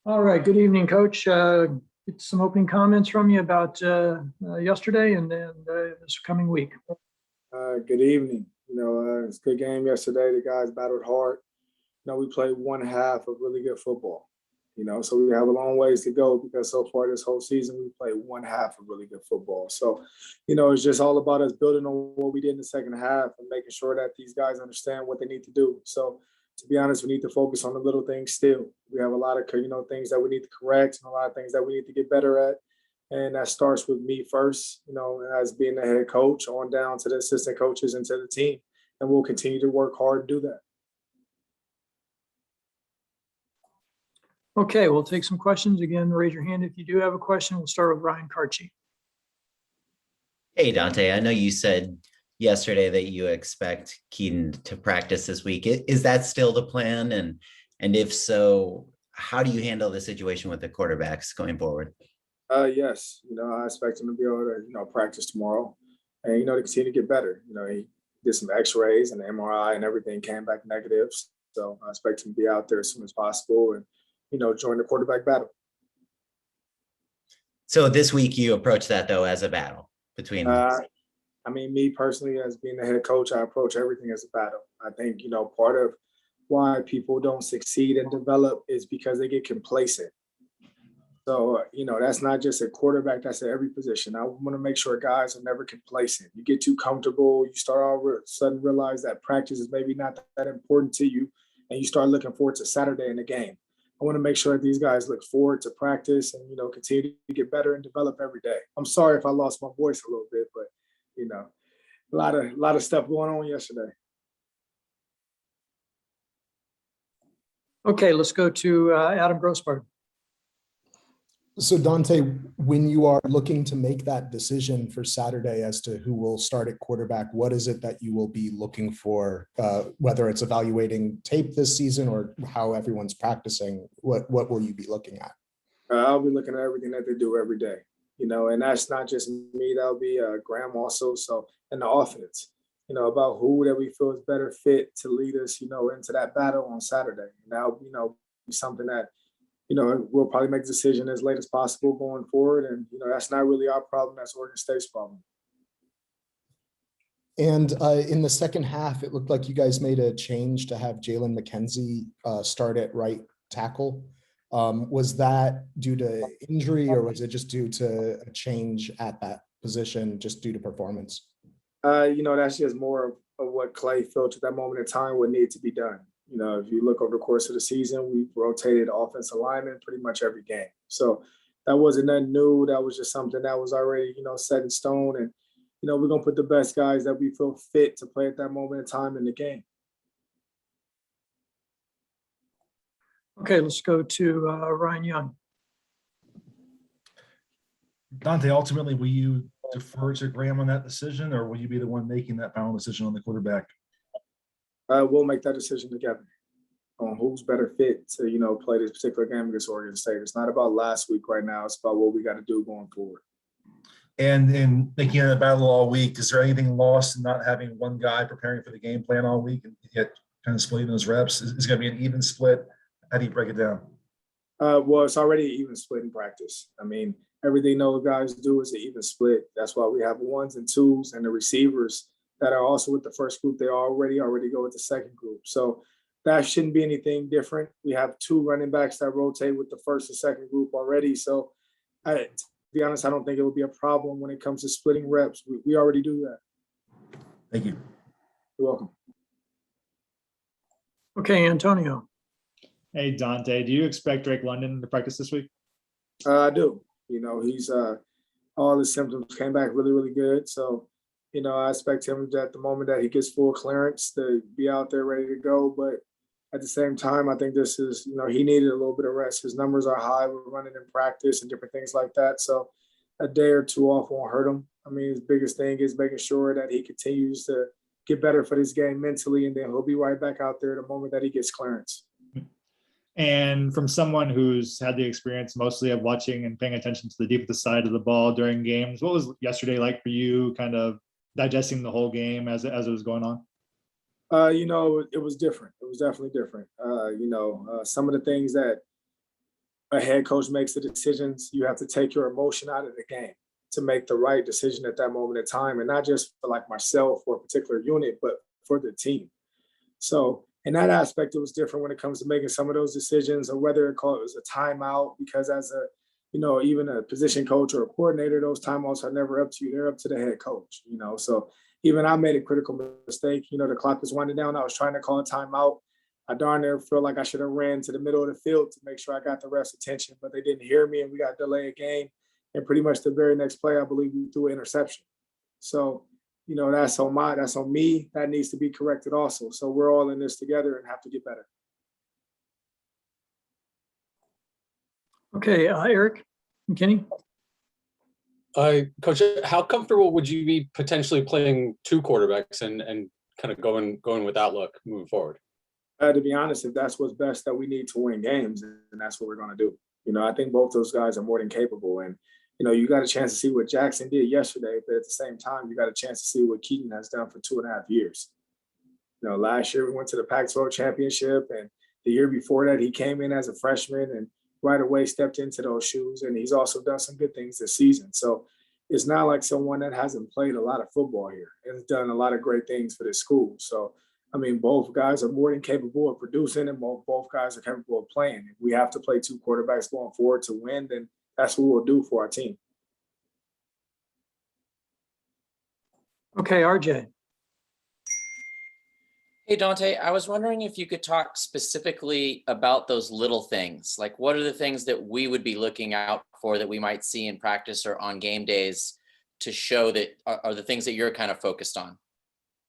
All right. Good evening, Coach. Get some opening comments from you about yesterday and then this coming week. Good evening. It's a good game yesterday. The guys battled hard. We played one half of really good football. So we have a long ways to go because so far this whole season we played one half of really good football. So, it's just all about us building on what we did in the second half and making sure that these guys understand what they need to do. So, to be honest, we need to focus on the little things still. We have a lot of, things that we need to correct and a lot of things that we need to get better at. And that starts with me first, as being the head coach on down to the assistant coaches and to the team. And we'll continue to work hard to do that. Okay, we'll take some questions. Again, raise your hand if you do have a question. We'll start with Ryan Carchi. Hey, Donte, I know you said yesterday that you expect Keaton to practice this week. Is that still the plan? And if so, how do you handle the situation with the quarterbacks going forward? Yes. I expect him to be able to, practice tomorrow and, to continue to get better. He did some x-rays and MRI and everything came back negative. So I expect him to be out there as soon as possible and, join the quarterback battle. So this week you approach that though as a battle between. Me personally, as being the head coach, I approach everything as a battle. I think, part of why people don't succeed and develop is because they get complacent. So, that's not just a quarterback, that's at every position. I want to make sure guys are never complacent. You get too comfortable, you start all of a sudden realize that practice is maybe not that important to you, and you start looking forward to Saturday in the game. I want to make sure that these guys look forward to practice and, continue to get better and develop every day. I'm sorry if I lost my voice a little bit, but, a lot of stuff going on yesterday. Okay, let's go to Adam Grossbard. So Donte, when you are looking to make that decision for Saturday as to who will start at quarterback, what is it that you will be looking for, whether it's evaluating tape this season or how everyone's practicing? What will you be looking at? I'll be looking at everything that they do every day, and that's not just me. That'll be Graham also. So, and the offense, about who that we feel is better fit to lead us, into that battle on Saturday. And that'll, be something that, we'll probably make a decision as late as possible going forward. And, that's not really our problem. That's Oregon State's problem. And in the second half, it looked like you guys made a change to have Jalen McKenzie start at right tackle. Was that due to injury or was it just due to a change at that position, just due to performance? That's just more of what Clay felt at that moment in time would need to be done. If you look over the course of the season, we've rotated offensive linemen pretty much every game. So that wasn't nothing new. That was just something that was already, set in stone. And, we're going to put the best guys that we feel fit to play at that moment in time in the game. Okay, let's go to Ryan Young. Donte, ultimately, will you defer to Graham on that decision, or will you be the one making that final decision on the quarterback? We'll make that decision together on who's better fit to, play this particular game against Oregon State. It's not about last week right now. It's about what we got to do going forward. And in thinking of the battle all week, is there anything lost in not having one guy preparing for the game plan all week and yet kind of splitting those reps? Is it going to be an even split? How do you break it down? Well, it's already an even split in practice. Everything those guys do is an even split. That's why we have ones and twos, and the receivers that are also with the first group, they already go with the second group. So that shouldn't be anything different. We have two running backs that rotate with the first and second group already. So to be honest, I don't think it would be a problem when it comes to splitting reps. We already do that. Thank you. You're welcome. Okay, Antonio. Hey, Donte, do you expect Drake London to practice this week? I do. He's all his symptoms came back really, really good. So, I expect him at the moment that he gets full clearance to be out there ready to go. But at the same time, I think this is, he needed a little bit of rest. His numbers are high. We're running in practice and different things like that. So a day or two off won't hurt him. His biggest thing is making sure that he continues to get better for this game mentally, and then he'll be right back out there the moment that he gets clearance. And from someone who's had the experience mostly of watching and paying attention to the defensive side of the ball during games, what was yesterday like for you, kind of digesting the whole game as it was going on? It was different. It was definitely different. Some of the things that a head coach makes the decisions, you have to take your emotion out of the game to make the right decision at that moment in time, and not just for like myself or a particular unit, but for the team. So in that aspect, it was different when it comes to making some of those decisions, or whether it was a timeout, because as a, even a position coach or a coordinator, those timeouts are never up to you. They're up to the head coach, So even I made a critical mistake. The clock was winding down. I was trying to call a timeout. I darn near feel like I should have ran to the middle of the field to make sure I got the ref's attention, but they didn't hear me, and we got delayed game. And pretty much the very next play, I believe we threw an interception. So, that's on me. That needs to be corrected also. So we're all in this together and have to get better. Okay, Eric McKinney. Coach, how comfortable would you be potentially playing two quarterbacks and kind of going with that look moving forward? To be honest, if that's what's best that we need to win games, then that's what we're going to do. I think both those guys are more than capable. And, you got a chance to see what Jackson did yesterday, but at the same time, you got a chance to see what Keaton has done for 2.5 years. Last year we went to the Pac-12 championship, and the year before that, he came in as a freshman and right away stepped into those shoes. And he's also done some good things this season. So it's not like someone that hasn't played a lot of football here and has done a lot of great things for this school. So, both guys are more than capable of producing, and both guys are capable of playing. If we have to play two quarterbacks going forward to win, then that's what we'll do for our team. Okay, RJ. Hey, Donte, I was wondering if you could talk specifically about those little things. Like, what are the things that we would be looking out for that we might see in practice or on game days to show that are the things that you're kind of focused on?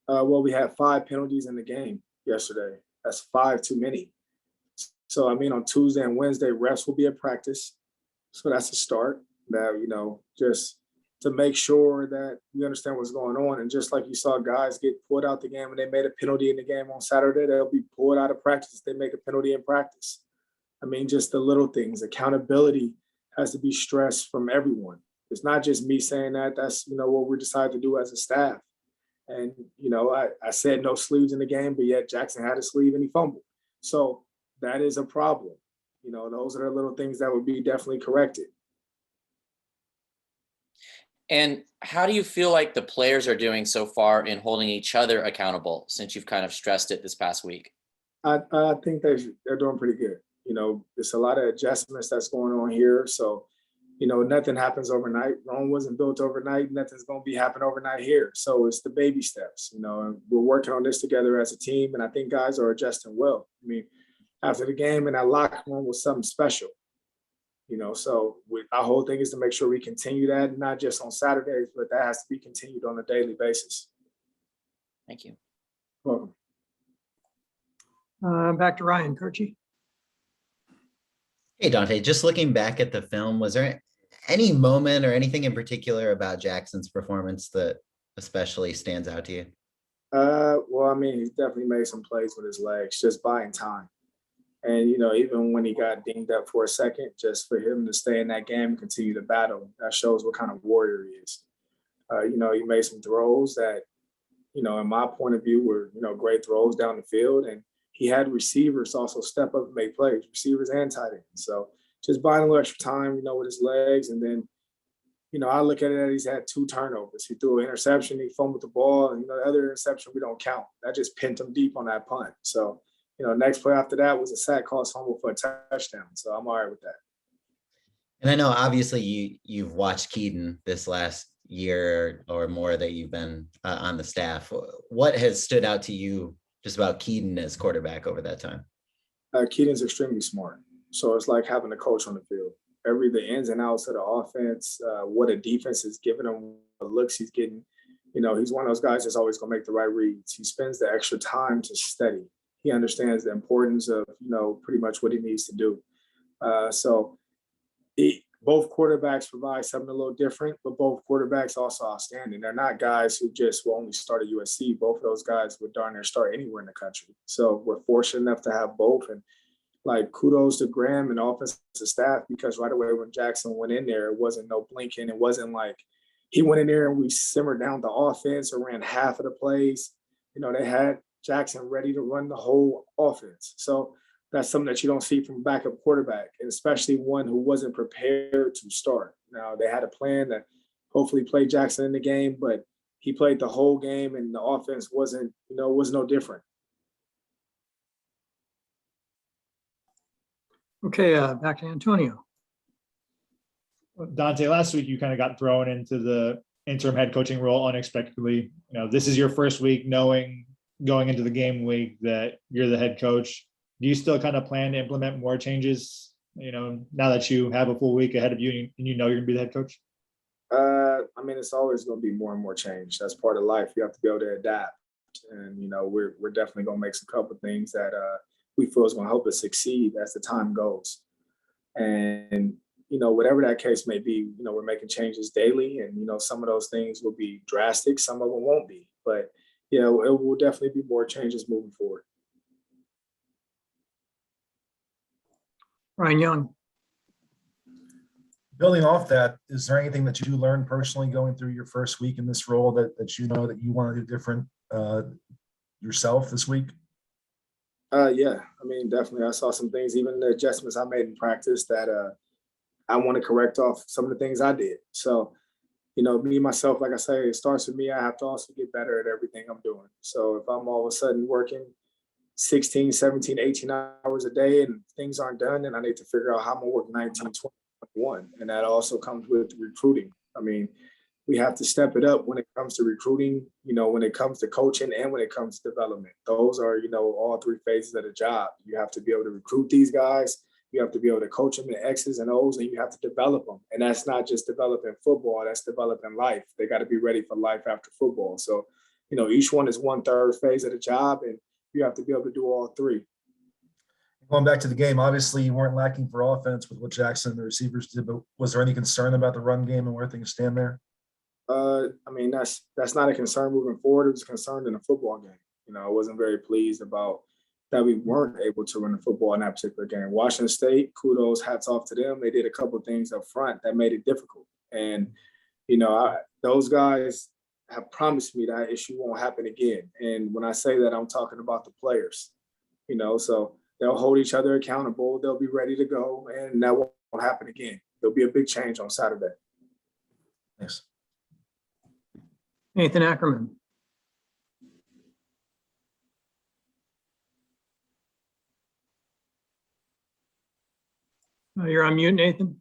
Well, we had 5 penalties in the game yesterday. That's 5 too many. So, on Tuesday and Wednesday, refs will be at practice. So that's a start. That, just to make sure that we understand what's going on. And just like you saw guys get pulled out the game and they made a penalty in the game on Saturday, they'll be pulled out of practice if they make a penalty in practice. Just the little things. Accountability has to be stressed from everyone. It's not just me saying that. That's, what we decided to do as a staff. And, I said no sleeves in the game, but yet Jackson had a sleeve and he fumbled. So that is a problem. Those are the little things that would be definitely corrected. And how do you feel like the players are doing so far in holding each other accountable, since you've kind of stressed it this past week? I think they're doing pretty good. It's a lot of adjustments that's going on here. So, nothing happens overnight. Rome wasn't built overnight. Nothing's going to be happening overnight here. So it's the baby steps, and we're working on this together as a team. And I think guys are adjusting well. After the game in that locker room was something special. So our whole thing is to make sure we continue that, not just on Saturdays, but that has to be continued on a daily basis. Thank you. Welcome. Back to Ryan Kirchie. Hey, Donte, just looking back at the film, was there any moment or anything in particular about Jackson's performance that especially stands out to you? Well, he's definitely made some plays with his legs, just buying time. And, even when he got dinged up for a second, just for him to stay in that game and continue to battle, that shows what kind of warrior he is. He made some throws that, in my point of view, were, great throws down the field. And he had receivers also step up and make plays, receivers and tight ends. So just buying a little extra time, with his legs. And then, I look at it as he's had 2 turnovers. He threw an interception, he fumbled the ball, and, the other interception we don't count. That just pinned him deep on that punt. So, next play after that was a sack, cost fumble for a touchdown. So I'm all right with that. And I know obviously you've watched Keaton this last year or more that you've been on the staff. What has stood out to you just about Keaton as quarterback over that time? Keaton's extremely smart. So it's like having a coach on the field. The ins and outs of the offense, what a defense is giving him, the looks he's getting. He's one of those guys that's always going to make the right reads. He spends the extra time to study. He understands the importance of, pretty much what he needs to do. Both quarterbacks provide something a little different, but both quarterbacks also outstanding. They're not guys who just will only start at USC. Both of those guys would darn near start anywhere in the country. So we're fortunate enough to have both. And kudos to Graham and the offensive staff, because right away when Jackson went in there, it wasn't no blinking. It wasn't like he went in there and we simmered down the offense or ran half of the plays. They had Jackson ready to run the whole offense. So that's something that you don't see from a backup quarterback, and especially one who wasn't prepared to start. Now, they had a plan to hopefully play Jackson in the game, but he played the whole game, and the offense wasn't, was no different. Okay, back to Antonio. Donte, last week you kind of got thrown into the interim head coaching role unexpectedly. This is your first week knowing going into the game week that you're the head coach. Do you still kind of plan to implement more changes, now that you have a full week ahead of you and you're going to be the head coach? I mean, it's always going to be more and more change. That's part of life. You have to be able to adapt. And, we're definitely going to make some couple of things that we feel is going to help us succeed as the time goes. And, whatever that case may be, we're making changes daily. And, some of those things will be drastic. Some of them won't be. But, it will definitely be more changes moving forward. Ryan Young. Building off that, is there anything that you learned personally going through your first week in this role that that you want to do different yourself this week? Yeah, I mean, definitely. I saw some things, even the adjustments I made in practice that I want to correct off some of the things I did. So, me, myself, like I say, it starts with me. I have to also get better at everything I'm doing. So if I'm all of a sudden working 16, 17, 18 hours a day and things aren't done, then I need to figure out how I'm going to work 19, 20, 21. And that also comes with recruiting. I mean, we have to step it up when it comes to recruiting, when it comes to coaching and when it comes to development. Those are, all three phases of the job. You have to be able to recruit these guys. You have to be able to coach them in X's and O's, and you have to develop them. And that's not just developing football, that's developing life. They got to be ready for life after football. So, each one is 1/3 phase of the job, and you have to be able to do all three. Going back to the game, obviously you weren't lacking for offense with what Jackson and the receivers did, but was there any concern about the run game and where things stand there? I mean, that's not a concern moving forward. It was a concern in the football game. I wasn't very pleased about that we weren't able to run the football in that particular game. Washington State, kudos, hats off to them. They did a couple of things up front that made it difficult. And, those guys have promised me that issue won't happen again. And when I say that, I'm talking about the players, so they'll hold each other accountable. They'll be ready to go, and that won't happen again. There'll be a big change on Saturday. Thanks. Nathan Ackerman. You're on mute, Nathan.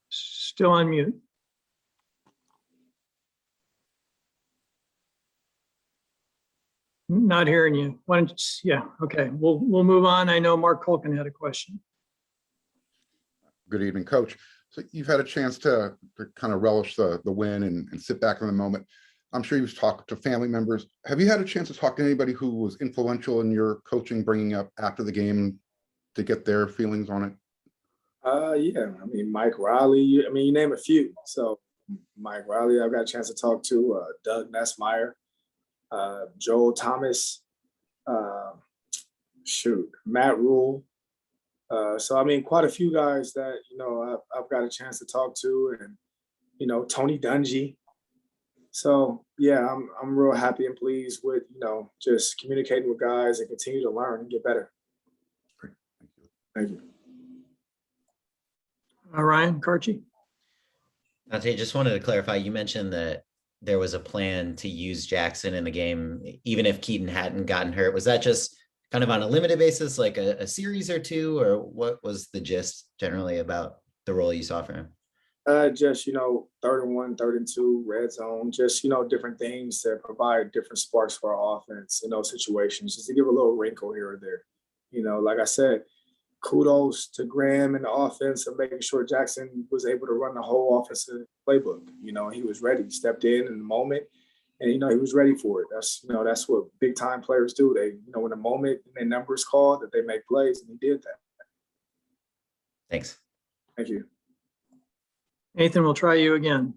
Still on mute. Not hearing you. Why don't you, yeah, okay. We'll move on. I know Mark Culkin had a question. Good evening, Coach. So you've had a chance to kind of relish the win and sit back in the moment. I'm sure you've talked to family members. Have you had a chance to talk to anybody who was influential in your coaching, bringing up after the game to get their feelings on it? Yeah, I mean, Mike Riley, you name a few. So Mike Riley, I've got a chance to talk to Doug Nessmeyer, Joel Thomas, Matt Rule. So, quite a few guys that, I've got a chance to talk to, and, Tony Dungy. So, yeah, I'm real happy and pleased with, just communicating with guys and continue to learn and get better. Great. Thank you. Ryan Carchi. Donte, just wanted to clarify, you mentioned that there was a plan to use Jackson in the game, even if Keaton hadn't gotten hurt. Was that just kind of on a limited basis, like a series or two, or what was the gist generally about the role you saw for him? Just, 3rd and 1, 3rd and 2, red zone, just, different things that provide different sparks for our offense in those situations, just to give a little wrinkle here or there. Like I said, kudos to Graham and the offense of making sure Jackson was able to run the whole offensive playbook. He was ready, he stepped in the moment, and, he was ready for it. That's what big time players do. They, when the moment and their number is called, that they make plays, and he did that. Thanks. Thank you. Nathan, we'll try you again.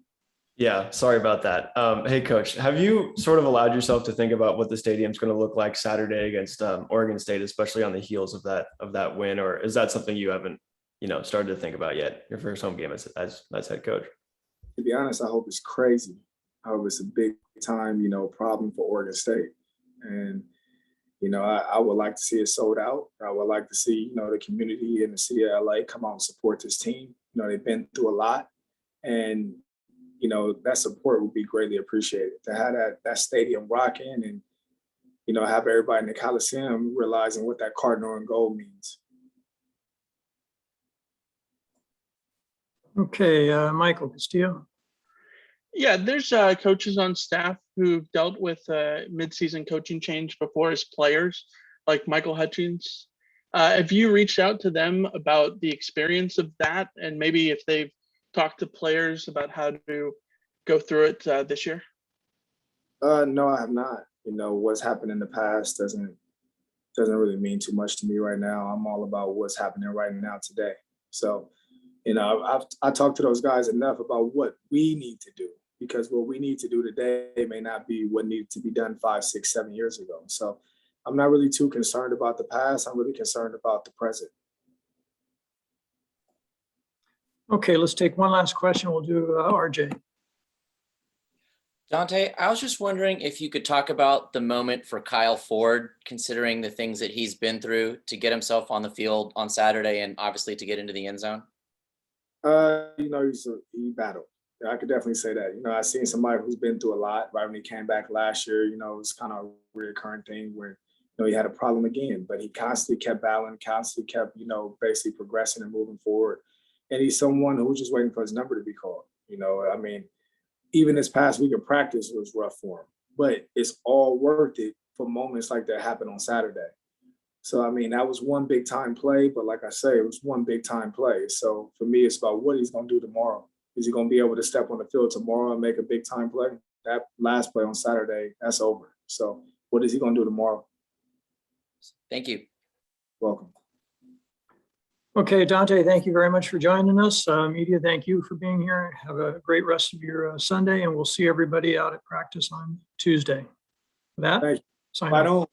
Yeah, sorry about that. Hey, Coach, have you sort of allowed yourself to think about what the stadium's going to look like Saturday against Oregon State, especially on the heels of that win, or is that something you haven't, started to think about yet? Your first home game as head coach. To be honest, I hope it's crazy. It's a big time, problem for Oregon State. And, I would like to see it sold out. I would like to see, the community in the city of LA come out and support this team. They've been through a lot. And, that support would be greatly appreciated. To have that stadium rocking and, have everybody in the Coliseum realizing what that cardinal and gold means. Okay, Michael Castillo. Yeah, there's coaches on staff who've dealt with midseason coaching change before as players, like Michael Hutchins. Have you reached out to them about the experience of that, and maybe if they've talked to players about how to go through it this year? No, I have not. What's happened in the past doesn't really mean too much to me right now. I'm all about what's happening right now today. So, I talked to those guys enough about what we need to do, because what we need to do today may not be what needed to be done 5, 6, 7 years ago. So I'm not really too concerned about the past. I'm really concerned about the present. Okay, let's take one last question. We'll do RJ. Donte, I was just wondering if you could talk about the moment for Kyle Ford, considering the things that he's been through to get himself on the field on Saturday and obviously to get into the end zone. He battled. I could definitely say that. I've seen somebody who's been through a lot. Right when he came back last year, it's kind of a recurring thing where, he had a problem again, but he constantly kept battling, constantly kept, basically progressing and moving forward. And he's someone who was just waiting for his number to be called. Even this past week of practice was rough for him, but it's all worth it for moments like that happen on Saturday. So, that was one big time play, but like I say, it was one big time play. So for me, it's about what he's going to do tomorrow. Is he going to be able to step on the field tomorrow and make a big time play? That last play on Saturday, that's over. So what is he going to do tomorrow? Thank you. Welcome. Okay, Donte, thank you very much for joining us. Media, thank you for being here. Have a great rest of your Sunday, and we'll see everybody out at practice on Tuesday. With that, Thank you. sign Right off. on.